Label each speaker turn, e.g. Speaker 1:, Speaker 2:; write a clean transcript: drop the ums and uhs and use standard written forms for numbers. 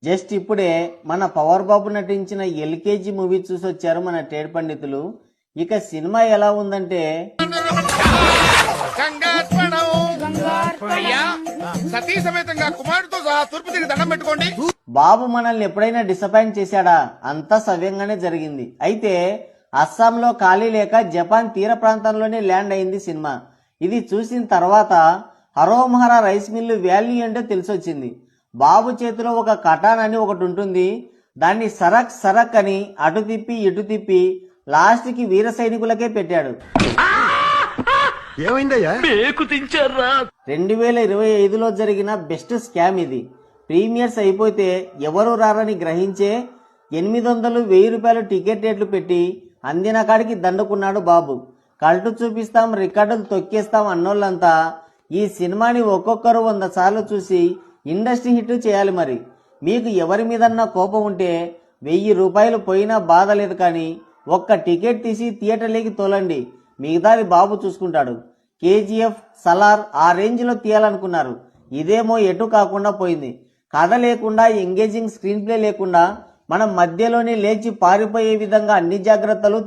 Speaker 1: Just ఇప్పుడే మన power బాబు నటించిన ఎల్కేజీ మూవీ చూసొచ్చారు మన ట్రేడ్ పండితులు. ఇక సినిమా ఎలా ఉందంటే
Speaker 2: సతీ సమేతంగా కుమారుడితో సహా తూర్పు తిరిగి దండం పెట్టుకోండి.
Speaker 1: బాబు మనల్ని ఎప్పుడైనా డిసప్పాయింట్ చేశాడా? అంతా సవ్యంగానే జరిగింది. అయితే అస్సాంలో ఖాళీ లేక జపాన్ తీర ప్రాంతంలోనే ల్యాండ్ అయింది సినిమా. ఇది చూసిన తర్వాత హరోమహరా రైస్ మిల్లు వాల్యూ ఏంటో తెలిసొచ్చింది. బాబు చేతిలో ఒక కటాన్ అని ఒకటి ఉంటుంది. దాన్ని సరక్ సరక్ అని అటు తిప్పి ఇటు తిప్పి లాస్ట్ కి వీర సైనికులకే పెట్టాడు. 2025లో జరిగిన బెస్ట్ స్కామ్ ఇది. ప్రీమియర్స్ అయిపోతే ఎవరు రారని గ్రహించే 800, 1000 రూపాయలు టికెట్ రేట్లు పెట్టి అందిన కాడికి దండుకున్నాడు బాబు. కల్టు చూపిస్తాం, రికార్డులు తొక్కేస్తాం అన్నోళ్ళంతా ఈ సినిమాని ఒక్కొక్కరు 100 సార్లు చూసి ఇండస్ట్రీ హిట్ చేయాలి. మరి మీకు ఎవరి మీదన్నా కోపం ఉంటే 1000 రూపాయలు పోయినా బాధ లేదు, కానీ ఒక్క టికెట్ తీసి థియేటర్లోకి తోలండి, మిగతాది బాబు చూసుకుంటాడు. కేజీఎఫ్, సలార్ ఆ రేంజ్ లో తీయాలనుకున్నారు. ఇదేమో ఎటు కాకుండా పోయింది. కథ లేకుండా, ఎంగేజింగ్ స్క్రీన్ ప్లే లేకుండా మనం మధ్యలోనే లేచి పారిపోయే విధంగా అన్ని జాగ్రత్తలు